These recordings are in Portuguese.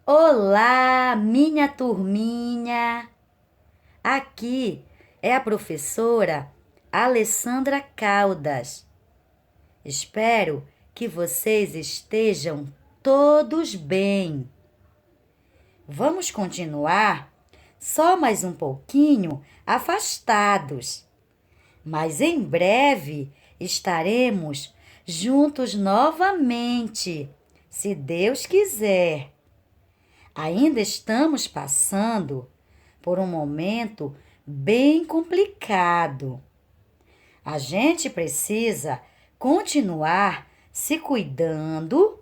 Olá, minha turminha! Aqui é a professora Alessandra Caldas. Espero que vocês estejam todos bem. Vamos continuar só mais um pouquinho afastados, mas em breve estaremos juntos novamente, se Deus quiser. Ainda estamos passando por um momento bem complicado. A gente precisa continuar se cuidando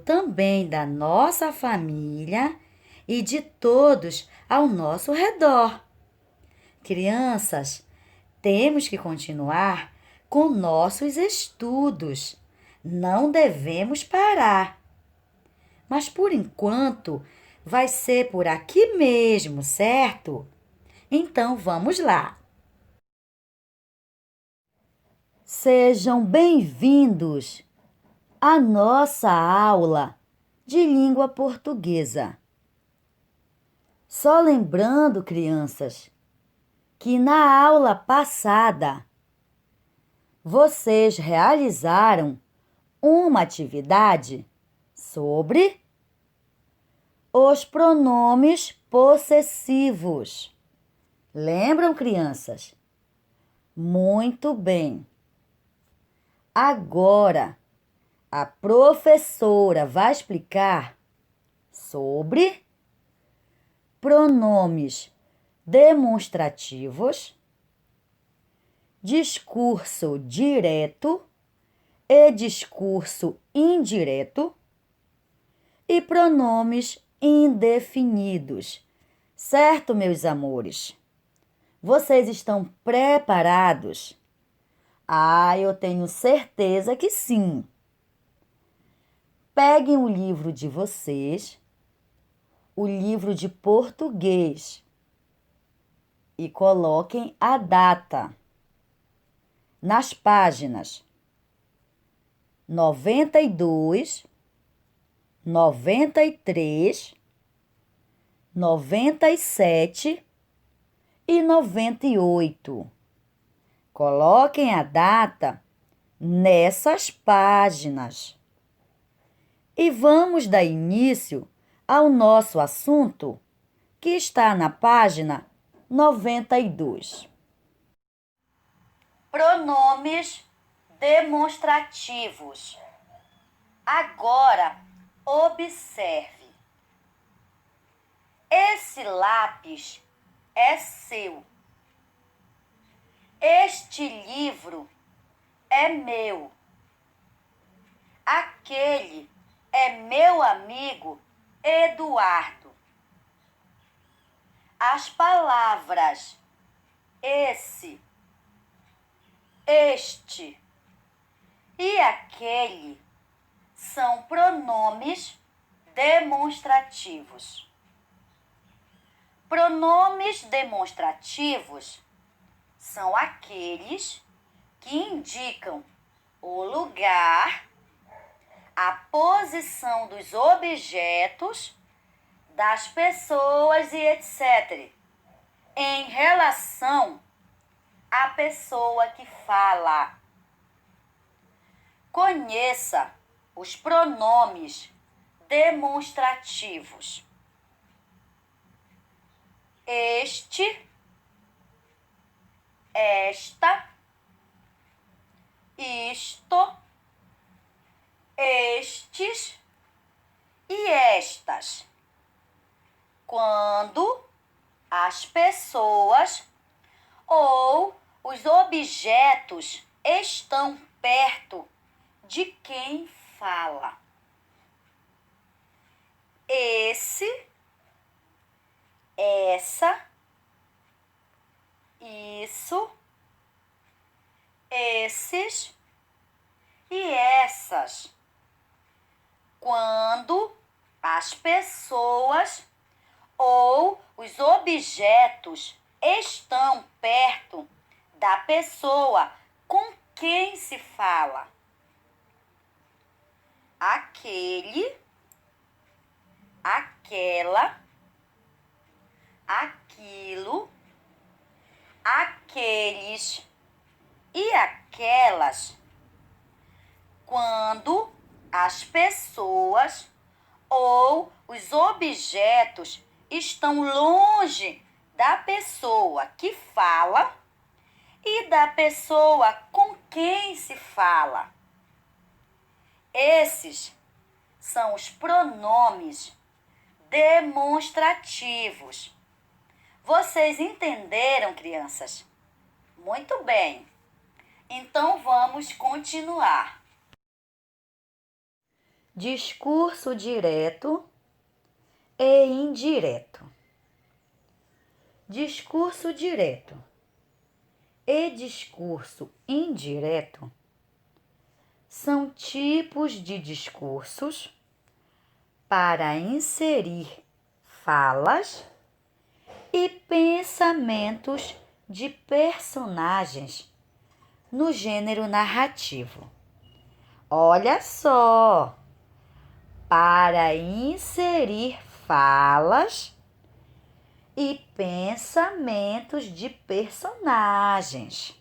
também da nossa família e de todos ao nosso redor. Crianças, temos que continuar com nossos estudos. Não devemos parar. Mas por enquanto vai ser por aqui mesmo, certo? Então vamos lá. Sejam bem-vindos à nossa aula de língua portuguesa. Só lembrando, crianças, que na aula passada vocês realizaram uma atividade sobre os pronomes possessivos. Lembram, crianças? Muito bem. Agora, a professora vai explicar sobre pronomes demonstrativos, discurso direto e discurso indireto e pronomes indefinidos. Certo, meus amores? Vocês estão preparados? Eu tenho certeza que sim. Peguem o livro de vocês, o livro de português, e coloquem a data nas páginas 92, 93, 97 e 98. Coloquem a data nessas páginas. E vamos dar início ao nosso assunto, que está na página 92. Pronomes demonstrativos. Agora, observe. Esse lápis é seu. Este livro é meu. Aquele é meu amigo Eduardo. As palavras esse, este e aquele são pronomes demonstrativos. Pronomes demonstrativos são aqueles que indicam o lugar, a posição dos objetos, das pessoas e etc., em relação à pessoa que fala. Conheça os pronomes demonstrativos. Este, esta, isto, estes e estas. Quando as pessoas ou os objetos estão perto de quem fala. Esse, essa, isso, esses e essas. Quando as pessoas ou os objetos estão perto da pessoa com quem se fala. Aquele, aquela, aquilo, aqueles e aquelas, quando as pessoas ou os objetos estão longe da pessoa que fala e da pessoa com quem se fala. Esses são os pronomes demonstrativos. Vocês entenderam, crianças? Muito bem. Então vamos continuar. Discurso direto e indireto. Discurso direto e discurso indireto são tipos de discursos para inserir falas e pensamentos de personagens no gênero narrativo. Olha só! Para inserir falas e pensamentos de personagens.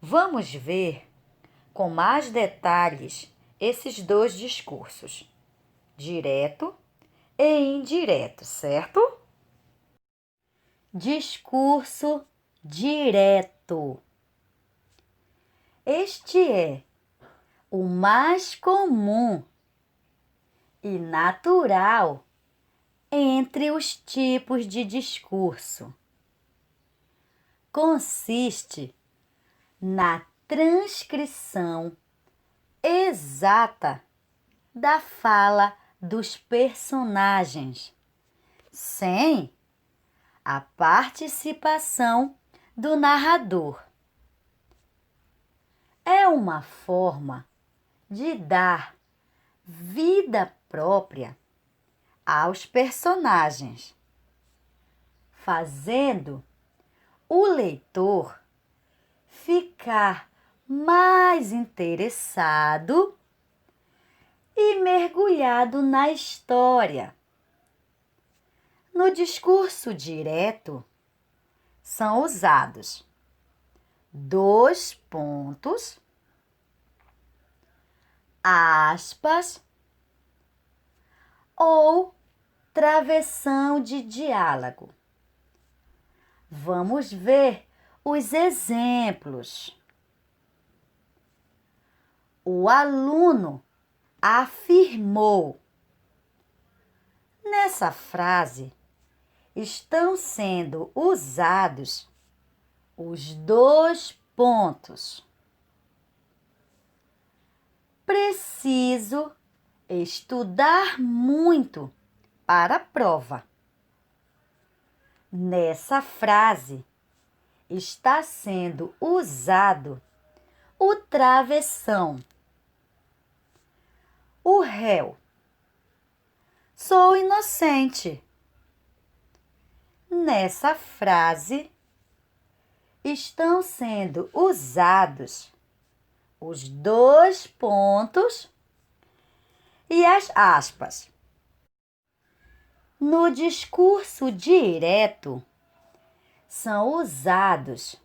Vamos ver com mais detalhes esses dois discursos, direto e indireto, certo? Discurso direto. Este é o mais comum e natural entre os tipos de discurso. Consiste na transcrição exata da fala dos personagens, sem a participação do narrador. É uma forma de dar vida própria aos personagens, fazendo o leitor ficar mais interessado e mergulhado na história. No discurso direto, são usados 2 pontos, aspas ou travessão de diálogo. Vamos ver os exemplos. O aluno afirmou. Nessa frase estão sendo usados os 2 pontos. Preciso estudar muito para a prova. Nessa frase está sendo usado o travessão. O réu. Sou inocente. Nessa frase estão sendo usados os 2 pontos e as aspas. No discurso direto, são usados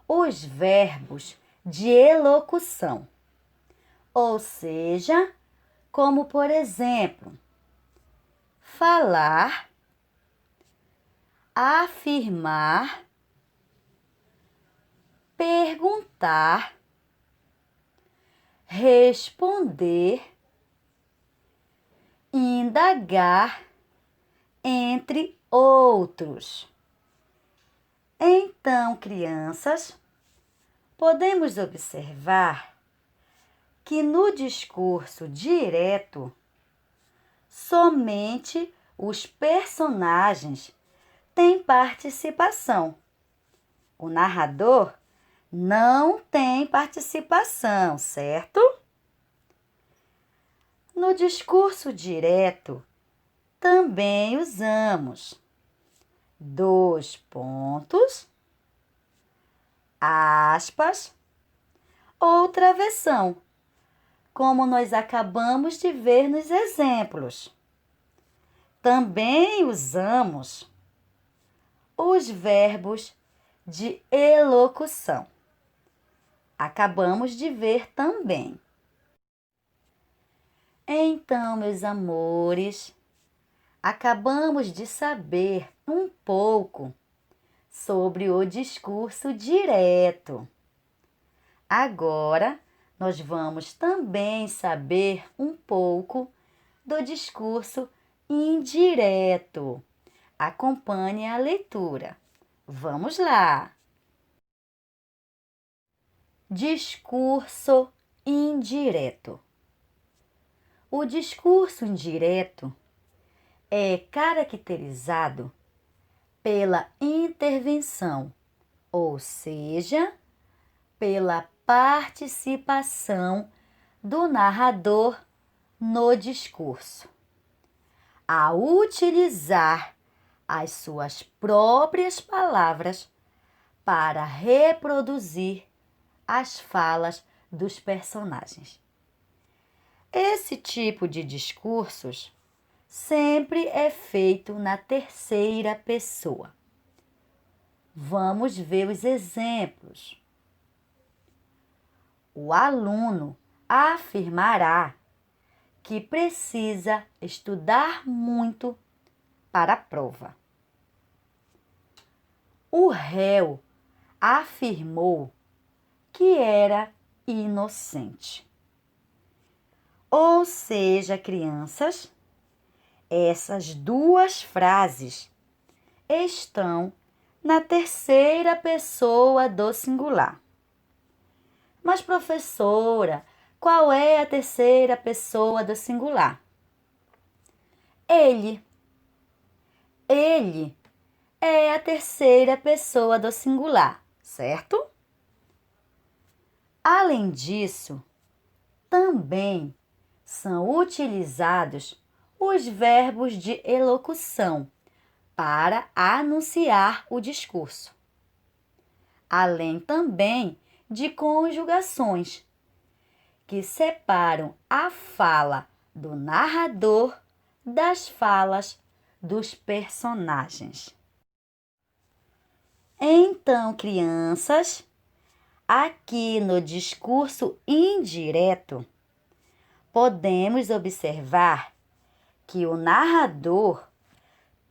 os verbos de elocução, ou seja, como por exemplo, falar, afirmar, perguntar, responder, indagar, entre outros. Então, crianças, podemos observar que no discurso direto, somente os personagens têm participação. O narrador não tem participação, certo? No discurso direto, também usamos 2 pontos, aspas ou travessão, como nós acabamos de ver nos exemplos. também usamos os verbos de elocução. Acabamos de ver também. Então, meus amores, acabamos de saber um pouco sobre o discurso direto. Agora, nós vamos também saber um pouco do discurso indireto. Acompanhe a leitura. Vamos lá! Discurso indireto. O discurso indireto é caracterizado pela intervenção, ou seja, pela participação do narrador no discurso, a utilizar as suas próprias palavras para reproduzir as falas dos personagens. Esse tipo de discursos sempre é feito na terceira pessoa. Vamos ver os exemplos. O aluno afirmará que precisa estudar muito para a prova. O réu afirmou que era inocente. Ou seja, crianças, essas duas frases estão na terceira pessoa do singular. Mas, professora, qual é a terceira pessoa do singular? Ele. Ele é a terceira pessoa do singular, certo? Além disso, também são utilizados os verbos de elocução para anunciar o discurso, além também de conjugações que separam a fala do narrador das falas dos personagens. Então, crianças, aqui no discurso indireto, podemos observar que o narrador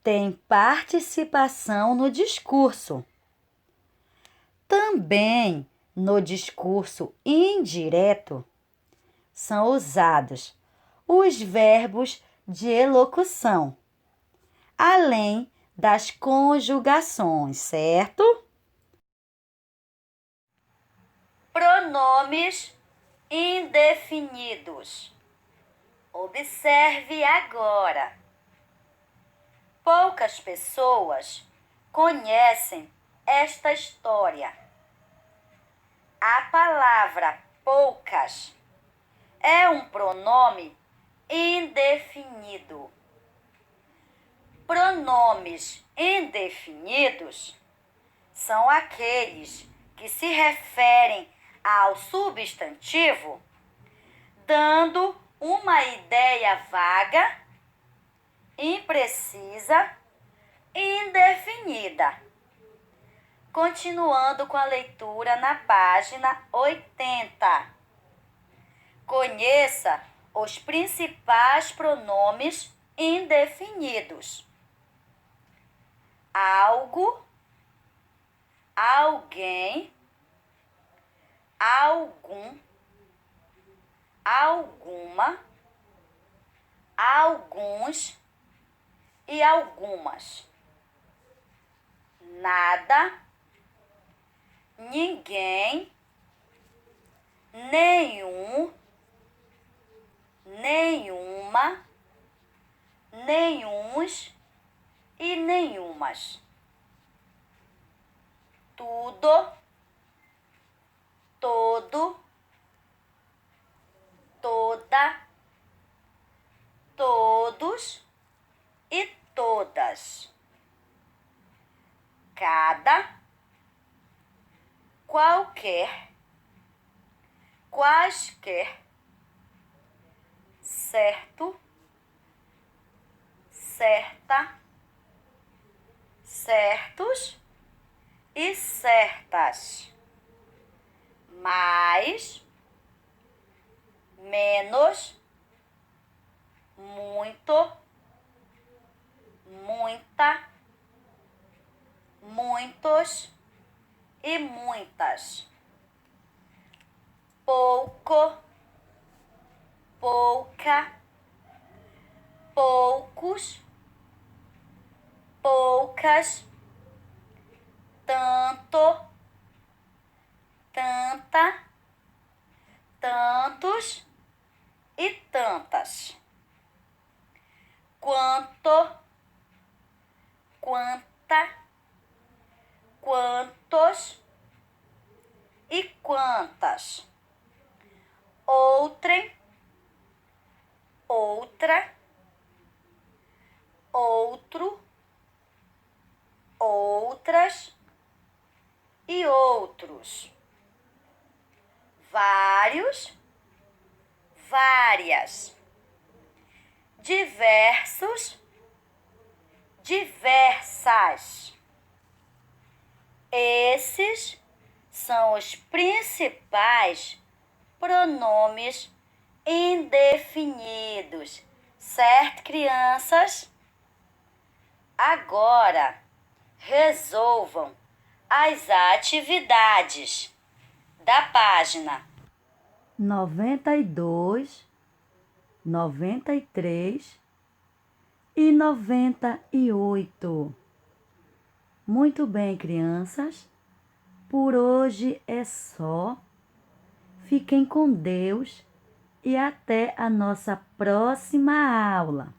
tem participação no discurso. Também no discurso indireto são usados os verbos de elocução, além das conjugações, certo? Pronomes indefinidos. Observe agora. Poucas pessoas conhecem esta história. A palavra poucas é um pronome indefinido. Pronomes indefinidos são aqueles que se referem ao substantivo, dando uma ideia vaga, imprecisa, indefinida. Continuando com a leitura na página 80. Conheça os principais pronomes indefinidos: algo, alguém, algum, alguma, alguns e algumas. Nada, ninguém, nenhum, nenhuma, nenhuns e nenhumas. Tudo, todo, toda, todos e todas. Cada, qualquer, quaisquer, certo, certa, certos e certas. Mais, menos, muito, muita, muitos e muitas. Pouco, pouca, poucos, poucas, tanto, tanta, tantos e tantas. Quanto, quanta, quantos e quantas. Outrem, outra, outro, outras e outros. Vários, várias. Diversos, diversas. Esses são os principais pronomes indefinidos. Certo, crianças? Agora, resolvam as atividades da página 92, 93 e 98. Muito bem, crianças. Por hoje é só. Fiquem com Deus e até a nossa próxima aula.